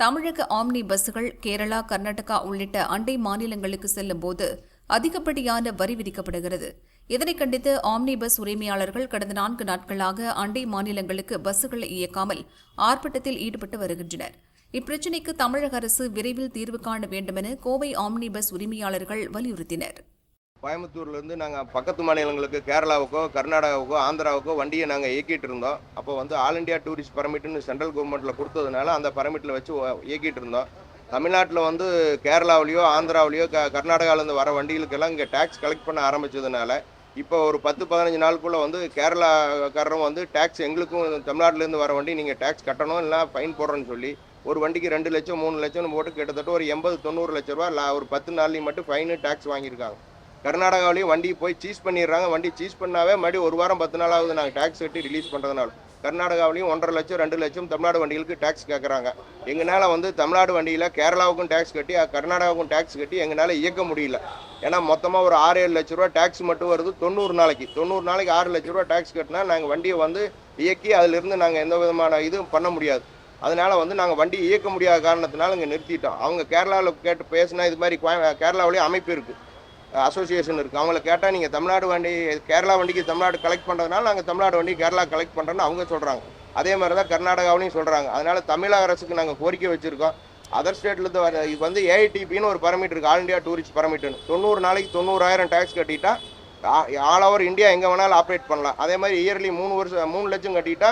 தமிழக ஆம்னி பஸ்கள் கேரளா, கர்நாடகா உள்ளிட்ட அண்டை மாநிலங்களுக்கு செல்லும் போது அதிகப்படியான வரி விதிக்கப்படுகிறது. இதனை கண்டித்து ஆம்னி பஸ் உரிமையாளர்கள் கடந்த 4 நாட்களாக அண்டை மாநிலங்களுக்கு பஸ்களை இயக்காமல் ஆர்ப்பாட்டத்தில் ஈடுபட்டு வருகின்றனர். இப்பிரச்சினைக்கு தமிழக அரசு விரைவில் தீர்வு காண வேண்டுமென கோவை ஆம்னி பஸ் உரிமையாளர்கள் வலியுறுத்தினர். கோயம்புத்தூர்லேருந்து நாங்கள் பக்கத்து மாநிலங்களுக்கு கேரளாவுக்கோ, கர்நாடகாவுக்கோ, ஆந்திராவுக்கோ வண்டியை நாங்கள் இயக்கிட்டு இருந்தோம். அப்போ ஆல் இண்டியா டூரிஸ்ட் பர்மிட்னு சென்ட்ரல் கவர்மெண்ட்டில் கொடுத்ததுனால அந்த பர்மிட்டில் வச்சு இயக்கிட்டு இருந்தோம். தமிழ்நாட்டில் கேரளாவிலையோ, ஆந்திராவிலையோ, கர்நாடகாவிலேருந்து வர வண்டிகளுக்கெல்லாம் இங்கே டேக்ஸ் கலெக்ட் பண்ண ஆரம்பித்ததுனால இப்போ ஒரு 10-15 நாளுக்குள்ளே கேரளாக்காரரும் டேக்ஸ் எங்களுக்கும் தமிழ்நாட்டிலேருந்து வர வண்டி நீங்கள் டேக்ஸ் கட்டணும், இல்லை ஃபைன் போடுறோன்னு சொல்லி ஒரு வண்டிக்கு 2 லட்சம் 3 லட்சம்னு போட்டு கிட்டத்தட்ட ஒரு 80-90 லட்ச ரூபா ஒரு 10 நாள்லையும் மட்டும் ஃபைனு டேக்ஸ் வாங்கியிருக்காங்க. கர்நாடகாவிலையும் வண்டி போய் சீஸ் பண்ணிடுறாங்க. வண்டி சீஸ் பண்ணாவே மறுபடியும் ஒரு வாரம் 10 நாள் ஆகுது நாங்கள் டேக்ஸ் கட்டி ரிலீஸ் பண்ணுறதுனால. கர்நாடகாவிலையும் 1.5 லட்சம் 2 லட்சம் தமிழ்நாடு வண்டிகளுக்கு டேக்ஸ் கேட்குறாங்க. எங்களால் தமிழ்நாடு வண்டியில் கேரளாவுக்கும் டேக்ஸ் கட்டி கர்நாடகாவுக்கும் டேக்ஸ் கட்டி எங்களால் இயக்க முடியல. ஏன்னா மொத்தமாக ஒரு 6-7 லட்ச ரூபா டேக்ஸ் மட்டும் வருது 90 நாளைக்கு. 90 நாளைக்கு 6 லட்ச ரூபா டேக்ஸ் கட்டினா நாங்கள் வண்டியை இயக்கி அதிலிருந்து நாங்கள் எந்த விதமான இதுவும் பண்ண முடியாது. அதனால் நாங்கள் வண்டி இயக்க முடியாத காரணத்தினால இங்கே நிறுத்திட்டோம். அவங்க கேரளாவில் கேட்டு பேசினா இது மாதிரி கேரளாவிலேயே அமைப்பு இருக்குது, அசோசியேஷன் இருக்குது. அவங்கள கேட்டால் நீங்கள் தமிழ்நாடு வண்டி கேரளா வண்டிக்கு தமிழ்நாடு கலெக்ட் பண்ணுறதுனால நாங்கள் தமிழ்நாடு வண்டி கேரளா கலெக்ட் பண்ணுறோன்னு அவங்க சொல்கிறாங்க. அதே மாதிரி தான் கர்நாடகாவிலையும் சொல்கிறாங்க. அதனால் தமிழக அரசுக்கு நாங்கள் கோரிக்கை வச்சுருக்கோம். அதர் ஸ்டேட்லேருந்து வர இது ஏஐடிபின்னு ஒரு பர்மிட் இருக்குது, ஆல் இண்டியா டூரிஸ்ட் பர்மிட்டுன்னு. 90 நாளைக்கு 90,000 டேக்ஸ் கட்டிட்டா ஆல் ஓவர் இந்தியா எங்கே வேணாலும் ஆப்ரேட் பண்ணலாம். அதே மாதிரி இயர்லி 3 லட்சம் கட்டிட்டா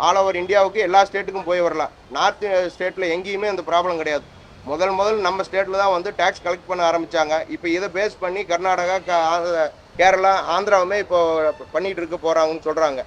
ஆல் ஓவர் இந்தியாவுக்கு எல்லா ஸ்டேட்டுக்கும் போய் வரலாம். நார்த் ஸ்டேட்டில் எங்கேயுமே அந்த ப்ராப்ளம் கிடையாது. முதல் நம்ம ஸ்டேட்டில் தான் டேக்ஸ் கலெக்ட் பண்ண ஆரம்பித்தாங்க. இப்போ இதை பேஸ் பண்ணி கர்நாடகா, கேரளா, ஆந்திராவுமே இப்போ பண்ணிகிட்டு இருக்க போகிறாங்கன்னு சொல்கிறாங்க.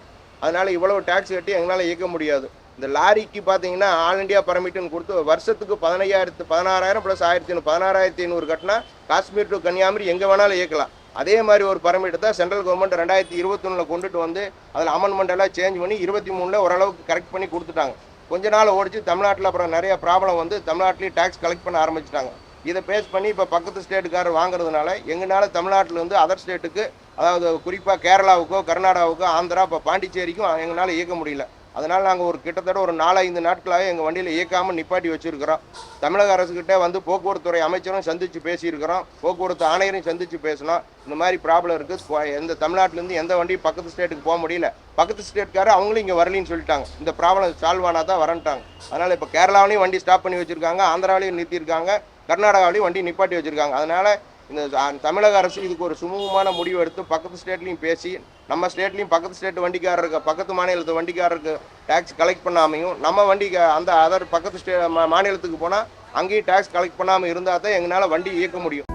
அதனால் இவ்வளவு டேக்ஸ் கட்டி எங்களால் இயக்க முடியாது. இந்த லாரிக்கு பார்த்தீங்கன்னா ஆல் இண்டியா பர்மிட்டுன்னு கொடுத்து வருஷத்துக்கு 16,000 ப்ளஸ் 16,500 கட்டினா காஷ்மீர் டு கன்னியாகுமரி எங்கே வேணாலும் இயக்கலாம். அதே மாதிரி ஒரு பர்மிட் தான் சென்ட்ரல் கவர்மெண்ட் 2021 கொண்டுட்டு அதில் அமெண்ட்மெண்ட் எல்லாம் சேஞ்ச் பண்ணி 23 ஓரளவுக்கு கரெக்ட் பண்ணி கொடுத்துட்டாங்க. கொஞ்ச நாள் ஓடிச்சு. தமிழ்நாட்டில் அப்புறம் நிறைய ப்ராப்ளம் தமிழ்நாட்டிலையும் டேக்ஸ் கலெக்ட் பண்ண ஆரம்பிச்சிட்டாங்க. இதை பேஸ் பண்ணி இப்போ பக்கத்து ஸ்டேட்டுக்காரர் வாங்குறதுனால எங்களால் தமிழ்நாட்டிலேருந்து அதர் ஸ்டேட்டுக்கு, அதாவது குறிப்பாக கேரளாவுக்கோ, கர்நாடகாவுக்கோ, ஆந்திரா, இப்போ பாண்டிச்சேரிக்கும் எங்களால் இயக்க முடியல. அதனால் நாங்கள் கிட்டத்தட்ட ஒரு 4-5 நாட்களாக எங்கள் வண்டியில் இயக்காமல் நிப்பாட்டி வச்சுருக்கிறோம். தமிழக அரசுக்கிட்ட போக்குவரத்துறை அமைச்சரும் சந்தித்து பேசியிருக்கிறோம், போக்குவரத்து ஆணையரையும் சந்தித்து பேசினோம். இந்த மாதிரி ப்ராப்ளம் இருக்குது, தமிழ்நாட்டிலேருந்து எந்த வண்டியும் பக்கத்து ஸ்டேட்டுக்கு போக முடியல. பக்கத்து ஸ்டேட்டுக்காரர் அவங்களும் இங்கே வரலின்னு சொல்லிட்டாங்க. இந்த ப்ராப்ளம் சால்வ் ஆனால் தான் வரன்ட்டாங்க. அதனால் இப்போ கேரளாவிலையும் வண்டி ஸ்டாப் பண்ணி வச்சுருக்காங்க, ஆந்திராவிலையும் நிறுத்தியிருக்காங்க, கர்நாடகாவிலையும் வண்டி நிப்பாட்டி வச்சுருக்காங்க. அதனால் இந்த தமிழக அரசு இதுக்கு ஒரு சுமூகமான முடிவு எடுத்து பக்கத்து ஸ்டேட்லையும் பேசி நம்ம ஸ்டேட்லையும் பக்கத்து ஸ்டேட் வண்டிக்காரருக்கு, பக்கத்து மாநிலத்து வண்டிக்காரருக்கு டேக்ஸ் கலெக்ட் பண்ணாமையும் நம்ம வண்டிக்கு அந்த அதர் பக்கத்து மாநிலத்துக்கு போனால் அங்கேயும் டேக்ஸ் கலெக்ட் பண்ணாமல் இருந்தால் தான் எங்களால் வண்டி இயக்க முடியும்.